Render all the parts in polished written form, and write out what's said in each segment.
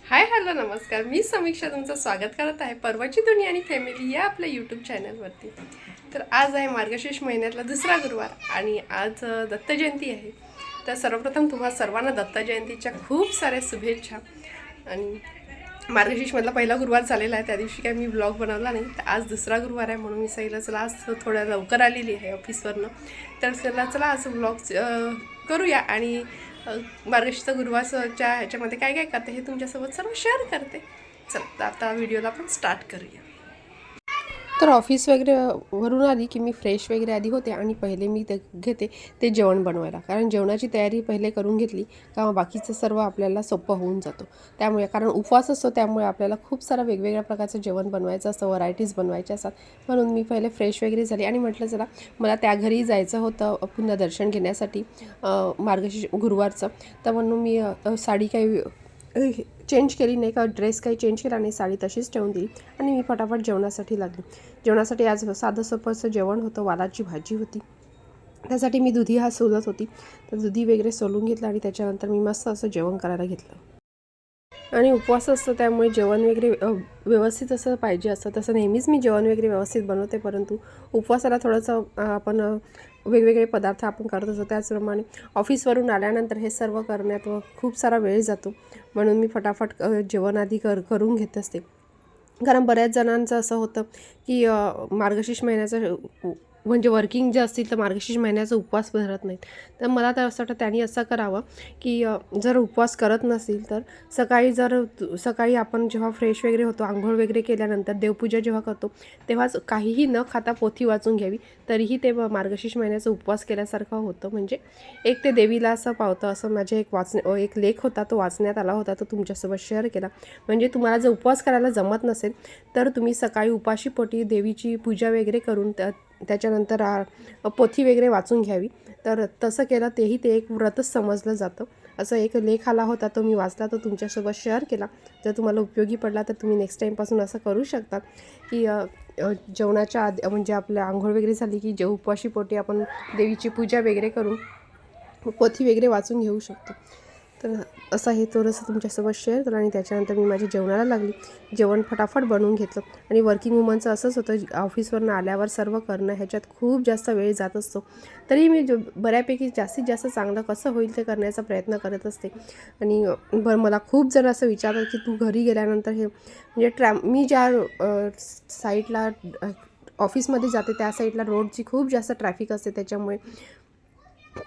Hi hello नमस्कार. मी समीक्षा तुमचं स्वागत करत आहे परवाची दुनिया आणि फॅमिली या आपल्या यूट्यूब चॅनलवरती. तर आज आहे मार्गशीर्ष महिन्यातला दुसरा गुरुवार आणि आज दत्त जयंती आहे. तर सर्वप्रथम तुम्हा सर्वांना दत्त जयंतीच्या खूप साऱ्या शुभेच्छा. आणि मार्गशीर्षमधला पहिला गुरुवार झालेला आहे, त्या दिवशी काय मी ब्लॉग बनवला नाही. तर आज दुसरा गुरुवार आहे म्हणून मी सांगितलं चला आज थोड्या लवकर आलेली आहे ऑफिसवरनं, तर चला आज ब्लॉग करूया आणि मार्गशीर्ष गुरुवारच्या ह्याच्यामध्ये काय काय करते हे तुमच्यासोबत सर्व शेअर करते. चला आता व्हिडिओला आपण स्टार्ट करूया. तर ऑफिस वगैरे वरून आली की मी फ्रेश वगैरे आधी होते आणि पहिले मी ते घेते ते जेवण बनवायला, कारण जेवणाची तयारी पहिले करून घेतली का बाकीचं सर्व आपल्याला सोपं होऊन जातो. त्यामुळे कारण उपवास असतो त्यामुळे आपल्याला खूप सारं वेगवेगळ्या प्रकारचं जेवण बनवायचं असतं, व्हरायटीज बनवायच्या असतात. म्हणून मी पहिले फ्रेश वगैरे झाली आणि म्हटलं चला मला त्या घरी जायचं होतं पुन्हा दर्शन घेण्यासाठी मार्गशीर्ष गुरुवारचं. तर म्हणून मी साडी काही चेंज केली नाही का, ड्रेस काही चेंज केला नाही, साडी तशीच ठेवून दिली आणि मी फटाफट जेवणासाठी लागली. जेवणासाठी आज साधं सोपं असं जेवण होतं, वालाची भाजी होती. त्यासाठी मी दुधी सोलत होती, तर दुधी वगैरे सोलून घेतलं आणि त्याच्यानंतर मी मस्त असं जेवण करायला घेतलं. आणि उपवास असतो त्यामुळे जेवण वगैरे व्यवस्थित असं पाहिजे असतं. तसं नेहमीच मी जेवण वगैरे व्यवस्थित बनवते, परंतु उपवासाला थोडंसं आपण वेगवेगळे पदार्थ आपण करत असतो. त्याचप्रमाणे ऑफिसवरून आल्यानंतर हे सर्व करण्यात खूप सारा वेळ जातो, म्हणून मी फटाफट जेवण आधी करून घेत असते. कारण बऱ्याच जणांचं असं होतं की मार्गशीर्ष महिन्याचं म्हणजे वर्किंग जे असतील तर मार्गशीर्ष महिन्याचा उपवास धरत नाहीत. तर मला तर असं वाटतं त्यांनी असं करावं की जर उपवास करत नसेल तर सकाळी आपण जेव्हा फ्रेश वगैरे होतो, आंघोळ वगैरे केल्यानंतर देवपूजा जेव्हा करतो तेव्हाच काहीही न खाता पोथी वाचून घ्यावी, तरीही ते मार्गशीर्ष महिन्याचा उपवास केल्यासारखं होतं. म्हणजे एक ते देवीला असं पावतं. असं माझे एक लेख होता, तो वाचण्यात आला होता, तो तुमच्यासोबत शेअर केला. म्हणजे तुम्हाला जर उपवास करायला जमत नसेल तर तुम्ही सकाळी उपाशीपोटी देवीची पूजा वगैरे करून त्याच्यानंतर पोथी वगैरे वाचून घ्यावी. तर तसं केलं तेही ते एक व्रतच समजलं जातं. असं एक लेख आला होता, तो मी वाचला, तो तुमच्यासोबत शेअर केला. जर तुम्हाला उपयोगी पडला तर तुम्ही नेक्स्ट टाईमपासून असं करू शकता की जेवणाच्या आधी म्हणजे आपल्या आंघोळ वगैरे झाली की उपाशीपोटी आपण देवीची पूजा वगैरे करून पोथी वगैरे वाचून घेऊ शकतो. तर असं हे थोडंसं तुमच्यासोबत शेअर केलं आणि त्याच्यानंतर मी माझ्या जेवणाला लागली. जेवण फटाफट बनवून घेतलं. आणि वर्किंग वुमनचं असंच होतं, ऑफिसवरून आल्यावर सर्व करणं ह्याच्यात खूप जास्त वेळ जात असतो. तरी मी बऱ्यापैकी जास्तीत जास्त चांगलं कसं होईल ते करण्याचा प्रयत्न करत असते. आणि मला खूप जण असं विचारतात की तू घरी गेल्यानंतर हे म्हणजे मी ज्या साईडला ऑफिसमध्ये जाते त्या साईडला रोडची खूप जास्त ट्रॅफिक असते, त्याच्यामुळे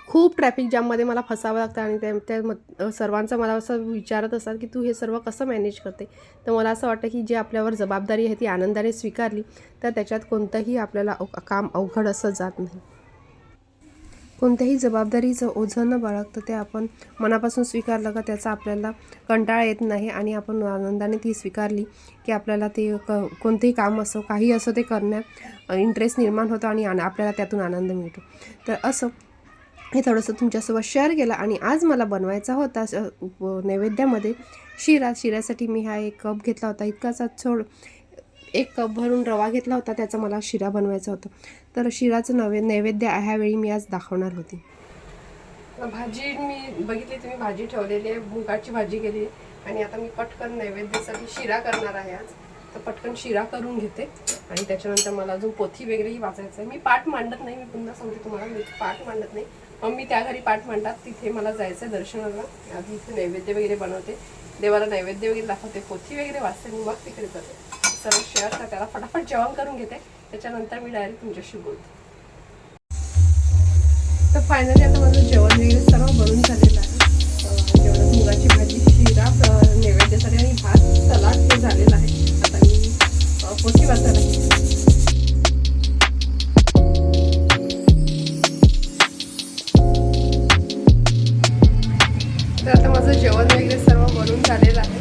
खूप ट्रॅफिक जाममध्ये मला फसावं लागतं. आणि त्या सर्वांचं मला असं विचारत असतात की तू हे सर्व कसं मॅनेज करते. तर मला असं वाटतं की जे आपल्यावर जबाबदारी आहे ती आनंदाने स्वीकारली तर त्याच्यात कोणतंही आपल्याला काम अवघड असं जात नाही. कोणत्याही जबाबदारीचं ओझं न बाळगतं ते आपण मनापासून स्वीकारलं का त्याचा आपल्याला कंटाळा येत नाही आणि आपण आनंदाने ती स्वीकारली की आपल्याला ते कोणतेही काम असो काही असो ते करण्यात इंटरेस्ट निर्माण होतो आणि आपल्याला त्यातून आनंद मिळतो. तर असं हे थोडंसं तुमच्यासोबत शेअर केलं. आणि आज मला बनवायचा होता नैवेद्यामध्ये शिऱ्यासाठी मी हा 1 कप घेतला होता. इतकाचा 1 कप भरून रवा घेतला होता, त्याचा मला शिरा बनवायचा होता. तर शिराचं नैवेद्य ह्यावेळी मी आज दाखवणार होती. भाजी मी बघितली, तुम्ही भाजी ठेवलेली आहे, मुगाची भाजी केली आणि आता मी पटकन नैवेद्यासाठी शिरा करणार आहे आज. तर पटकन शिरा करून घेते आणि त्याच्यानंतर मला अजून पोथी वगैरेही वाचायचं आहे. मी पाठ मांडत नाही, मी पुन्हा सांगते तुम्हाला, मी पाठ मांडत नाही. मम्मी त्या घरी पाठ मांडतात, तिथे मला जायचं आहे दर्शनाला. आधी इथे नैवेद्य वगैरे बनवते, देवाला नैवेद्य वगैरे दाखवते, पोथी वगैरे वाचते आणि मग तिकडे जाते. सर्व शेअर करते. त्याला फटाफट जेवण करून घेते, त्याच्यानंतर मी डायरेक्ट तुमच्याशी बोलते. तर फायनली आता माझं जेवण वगैरे सर्व बनून झालेलं आहे. जेवणात मुगाची भाजी, शिरा नैवेद्यासाठी आणि भात, सलाड हे झालेलं आहे. आता मी पोथी वाचायला घेते. तर आता माझं जेवण वगैरे सर्व बनून झालेलं आहे,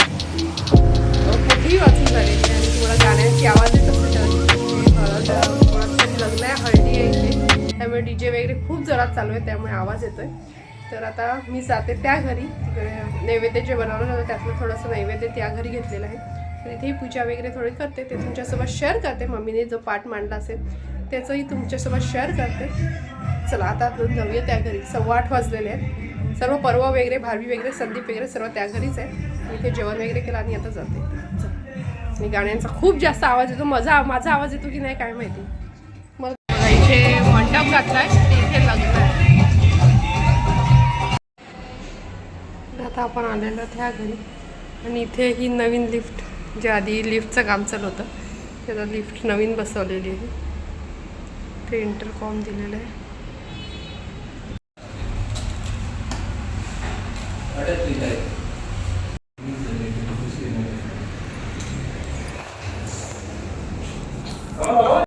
पोथी वाचून झालेली आहे. आणि तुम्हाला गाण्याची आवाज येत असेल, लग्न आहे, हळदी आहे इथे, त्यामुळे DJ वगैरे खूप जोरात चालू आहे, त्यामुळे आवाज येतोय. तर आता मी जाते त्या घरी. तिकडे नैवेद्य जे बनवलं होतं त्यातलं थोडंसं नैवेद्य त्या घरी घेतलेलं आहे. तर इथेही पूजा वगैरे थोडी करते, ते तुमच्यासोबत शेअर करते. मम्मीने जो पाठ मांडला असेल त्याचंही तुमच्यासोबत शेअर करते. चला आता जाऊया त्या घरी. 8:15 वाजलेले आहेत. सर्व पर्व वगैरे, भारवी वगैरे, संदीप वगैरे सर्व त्या घरीच आहे. मी इथे जेवण वगैरे केलं आणि आता जाते. आणि गाण्यांचा खूप जास्त आवाज येतो. माझा आवाज येतो की नाही काय माहिती. मग इथे मंडप घातलाय, इथे लग्न आहे. आता आपण आलेलो त्या घरी आणि इथे ही नवीन लिफ्ट, जे आधी लिफ्टचं काम चालू होतं त्याला लिफ्ट नवीन बसवलेली आहे. ते इंटरकॉम दिलेलं आहे.